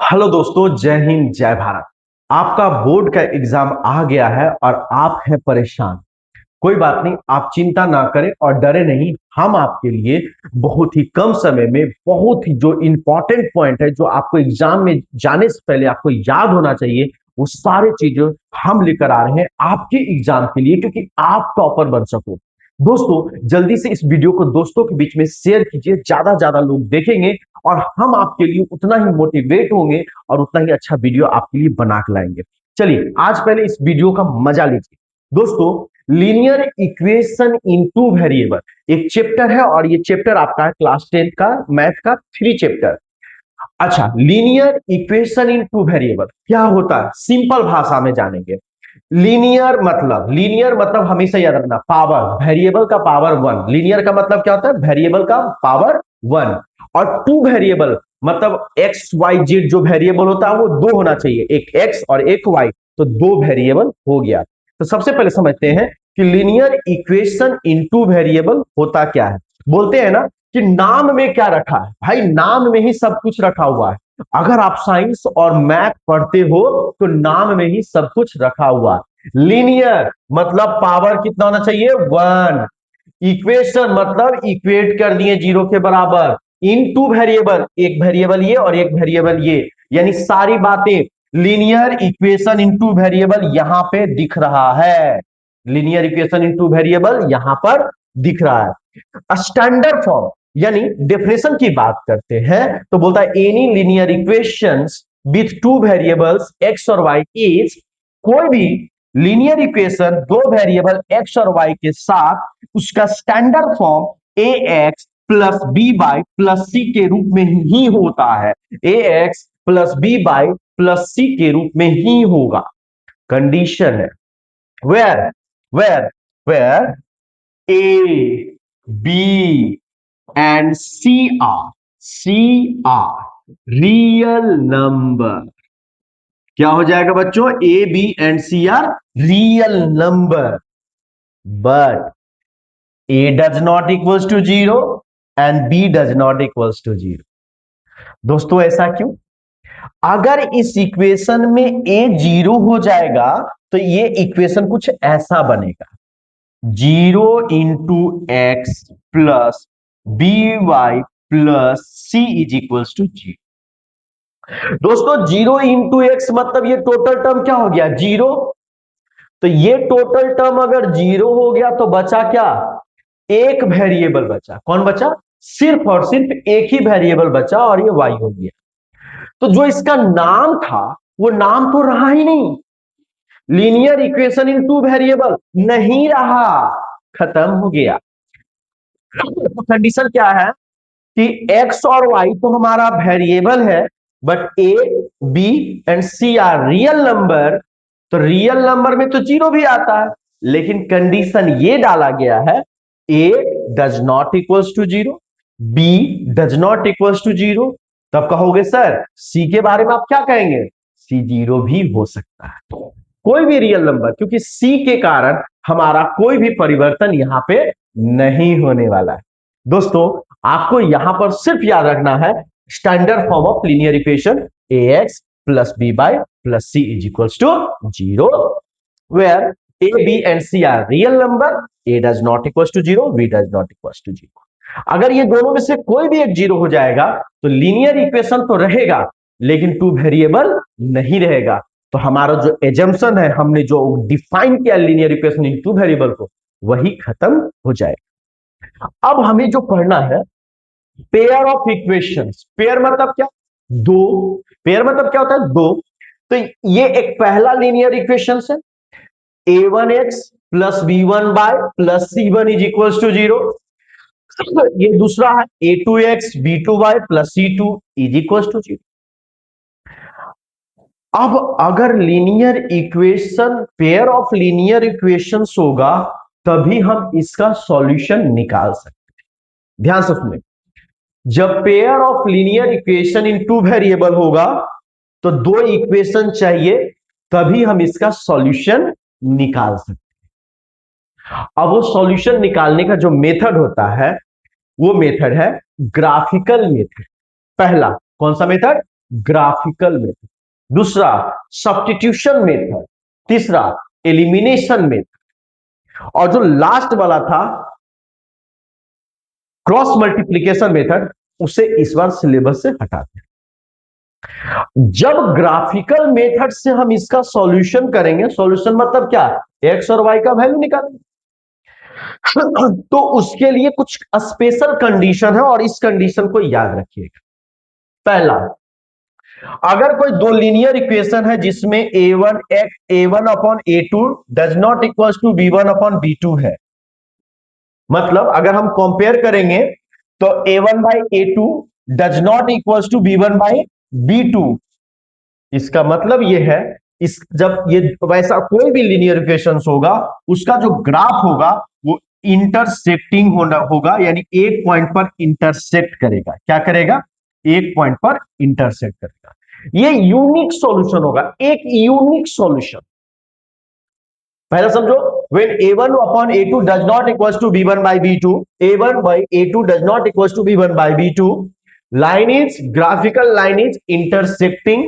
Hello दोस्तों, जय हिंद जय भारत। आपका बोर्ड का एग्जाम आ गया है और आप हैं परेशान। कोई बात नहीं, आप चिंता ना करें और डरे नहीं। हम आपके लिए बहुत ही कम समय में बहुत ही जो इंपॉर्टेंट पॉइंट है, जो आपको एग्जाम में जाने से पहले आपको याद होना चाहिए, वो सारे चीजें हम लेकर आ रहे हैं आपके एग्जाम के लिए, क्योंकि आप टॉपर बन सको। दोस्तों, जल्दी से इस वीडियो को दोस्तों के बीच में शेयर कीजिए, ज्यादा ज्यादा लोग देखेंगे और हम आपके लिए उतना ही मोटिवेट होंगे और उतना ही अच्छा वीडियो आपके लिए बना के लाएंगे। चलिए, आज पहले इस वीडियो का मजा लीजिए। दोस्तों, linear equation in two variable एक चैप्टर है और ये चैप्टर आपका है क्लास 10 का मैथ का 3 चैप्टर। अच्छा, linear equation in two variable क्या होता है, सिंपल भाषा में जानेंगे। लीनियर मतलब हमेशा याद रखना, पावर, वेरिएबल का पावर 1। लीनियर का मतलब क्या होता है, वेरिएबल का पावर 1। और टू वेरिएबल मतलब एक्स वाई जेड जो वेरिएबल होता है वो दो होना चाहिए, एक एक्स और एक वाई, तो दो वेरिएबल हो गया। तो सबसे पहले समझते हैं कि लीनियर इक्वेशन इनटू वेरिएबल होता क्या है। बोलते हैं ना कि नाम में क्या रखा है, भाई नाम में ही सब कुछ रखा हुआ है। अगर आप साइंस और मैथ पढ़ते हो तो नाम में ही सब कुछ रखा हुआ है। लीनियर मतलब पावर कितना होना चाहिए, 1। इक्वेशन मतलब इक्वेट कर दिए जीरो के बराबर। इन टू वेरिएबल, एक वेरिएबल ये और एक वेरिएबल ये, यानी सारी बातें लीनियर इक्वेशन इनटू वेरिएबल यहां पे दिख रहा है। लीनियर इक्वेशन इनटू वेरिएबल यहां पर दिख रहा है। स्टैंडर्ड फॉर्म यानी डेफिनेशन की बात करते हैं तो बोलता है any linear equations with two variables x और वाई इज, कोई भी लीनियर इक्वेशन दो वेरिएबल एक्स और वाई के साथ उसका standard form a x plus B y plus c के रूप में ही होता है। A x plus B y plus c के रूप में ही होगा। कंडीशन है where where where A B and C are real number. क्या हो जाएगा बच्चों, A B and C are real number, but A does not equals to zero and B does not equals to zero. दोस्तों, ऐसा क्यों? अगर इस equation में ए जीरो हो जाएगा तो ये इक्वेशन कुछ ऐसा बनेगा, zero into x plus B y plus C is equals to zero. दोस्तों, जीरो इंटू एक्स मतलब ये टोटल टर्म क्या हो गया, जीरो। तो ये टोटल टर्म अगर जीरो हो गया तो बचा क्या, एक वेरिएबल बचा। कौन बचा, सिर्फ और सिर्फ एक ही वेरिएबल बचा और ये वाई हो गया। तो जो इसका नाम था वो नाम तो रहा ही नहीं, linear equation in two variable नहीं रहा, खत्म हो गया। तो कंडीशन क्या है कि एक्स और वाई तो हमारा वेरिएबल है, but A B and C are real number. तो रियल नंबर में तो जीरो भी आता है, लेकिन कंडीशन ये डाला गया है, a does not equals to zero, B does not equals to zero. तब कहोगे सर सी के बारे में आप क्या कहेंगे, सी जीरो भी हो सकता है, कोई भी रियल नंबर, क्योंकि सी के कारण हमारा कोई भी परिवर्तन यहां पे नहीं होने वाला है। दोस्तों, आपको यहां पर सिर्फ याद रखना है standard form of linear equation, A x plus B y plus C is equals to zero, where A B and C are real number, A does not equals to zero, B does not equals to zero. अगर ये दोनों में से कोई भी एक zero हो जाएगा तो लीनियर इक्वेशन तो रहेगा लेकिन टू वेरिएबल नहीं रहेगा। तो हमारा जो एजम्पशन है, हमने जो डिफाइन किया linear equation in two variable को, वही खत्म हो जाएगा। अब हमें जो पढ़ना है पेयर ऑफ इक्वेशंस। पेयर मतलब क्या, दो। पेयर मतलब क्या होता है, दो। तो ये एक पहला लीनियर इक्वेशन है, a one x plus b one y plus c one is equal to zero. ये दूसरा है a two x b two y plus c two is equal to zero. अब अगर linear equation pair of linear equations होगा तभी हम इसका solution निकाल सकते हैं। ध्यान से सुनिए, जब pair of linear equation in two variable होगा तो दो इक्वेशन चाहिए, तभी हम इसका सॉल्यूशन निकाल सकते हैं। अब वो सॉल्यूशन निकालने का जो मेथड होता है वो मेथड है ग्राफिकल मेथड। पहला कौन सा मेथड, ग्राफिकल मेथड, दूसरा सब्स्टिट्यूशन मेथड, तीसरा एलिमिनेशन मेथड, और जो लास्ट वाला था क्रॉस मल्टीप्लीकेशन मेथड, उसे इस बार सिलेबस से हटा दें। जब ग्राफिकल मेथड से हम इसका सॉल्यूशन करेंगे, सॉल्यूशन मतलब क्या, एक्स और वाई का वैल्यू निकालेंगे, तो उसके लिए कुछ स्पेशल कंडीशन है और इस कंडीशन को याद रखिएगा। पहला, अगर कोई दो लीनियर इक्वेशन है जिसमें a1 upon a2 does not equals to b1 upon b2 है, मतलब अगर हम कंपेयर करेंगे तो a1 by a2 does not equals to b1 by b2, इसका मतलब यह है इस जब ये वैसा कोई भी लीनियर इक्वेशंस होगा उसका जो ग्राफ होगा वो इंटरसेक्टिंग होगा, यानी एक पॉइंट पर इंटरसेक्ट करेगा। क्या करेगा, एक पॉइंट पर इंटरसेक्ट करेगा। ये यूनिक सॉल्यूशन होगा, एक यूनिक सॉल्यूशन। पहले समझो, when a1 upon a2 does not equals to b1 by b2, a1 by a2 does not equals to b1 by b2, line is graphical line is intersecting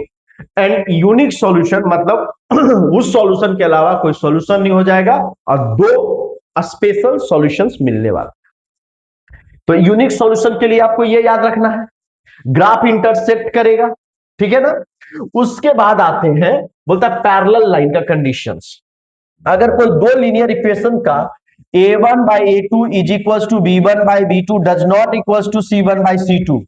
and unique solution, मतलब उस solution के अलावा कोई solution नहीं हो जाएगा और दो स्पेशल सॉल्यूशंस मिलने वाला। तो यूनिक सॉल्यूशन के लिए आपको ये याद रखना है, ग्राफ इंटरसेक्ट करेगा, ठीक है ना। उसके बाद आते हैं, बोलता है पैरेलल लाइन का कंडीशंस। अगर कोई दो लीनियर इक्वेशन का a1 by a2 is equals to b1 by b2 does not equals to c1 by c2,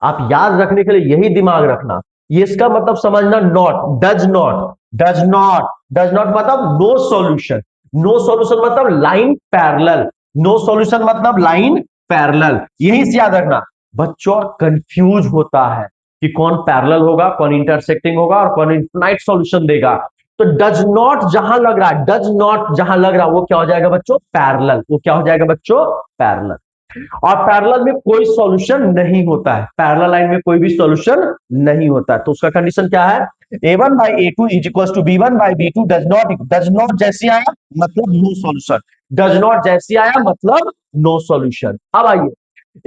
आप याद रखने के लिए यही दिमाग रखना, ये इसका मतलब समझना, not, does not, does not, does not मतलब नो सॉल्यूशन, नो सॉल्यूशन मतलब लाइन पैरेलल, नो सॉल्यूशन मतलब लाइन पैरेलल, यही से याद रखना। बच्चों कंफ्यूज होता है कि कौन पैरेलल होगा, कौन इंटरसेक्टिंग होगा और कौन इनफिनाइट सॉल्यूशन देगा। तो डज नॉट जहां लग रहा है, डज नॉट जहां लग रहा है वो क्या हो जाएगा बच्चों, पैरेलल, वो क्या हो जाएगा बच्चों, पैरेलल। और पैरेलल में कोई सॉल्यूशन नहीं होता है, पैरेलल लाइन में कोई भी सॉल्यूशन नहीं होता है। तो उसका कंडीशन क्या है, a1 by a2 is equals to b1 by b2 does not जैसे आया मतलब नो सॉल्यूशन, डज नॉट जैसे आया मतलब नो सॉल्यूशन। अब आइए,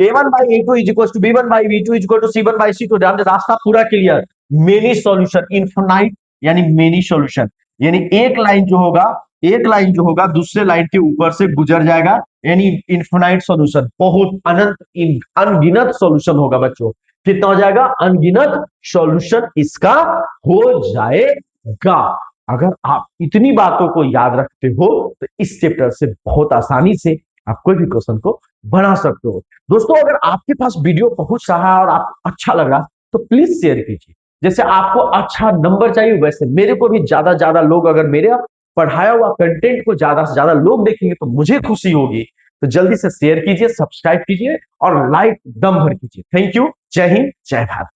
a1 by a2 is equals to b1 by b2 is equal to c1 by c2, रास्ता पूरा क्लियर, मेनी सॉल्यूशन, इनफिनाइट यानी मेनी सॉल्यूशन, यानी एक लाइन जो होगा, एक लाइन जो होगा दूसरे लाइन के ऊपर से गुजर जाएगा, यानी इनफिनाइट सॉल्यूशन, बहुत अनंत अनगिनत सॉल्यूशन होगा बच्चों। कितना हो जाएगा, अनगिनत सॉल्यूशन इसका हो जाएगा। अगर आप इतनी बातों को याद रखते हो तो इस चैप्टर से बहुत आसानी से आप कोई भी क्वेश्चन को बना सकते हो। दोस्तों, अगर आपके पास वीडियो पहुंच रहा है और आपको अच्छा लग रहा है तो प्लीज शेयर कीजिए। जैसे आपको अच्छा नंबर चाहिए वैसे मेरे को भी ज्यादा ज्यादा लोग, अगर मेरे पढ़ाया हुआ कंटेंट को ज्यादा से ज्यादा लोग देखेंगे तो मुझे खुशी होगी। तो जल्दी से शेयर कीजिए, सब्सक्राइब कीजिए और लाइक दम भर कीजिए। थैंक यू, जय हिंद, जय भारत।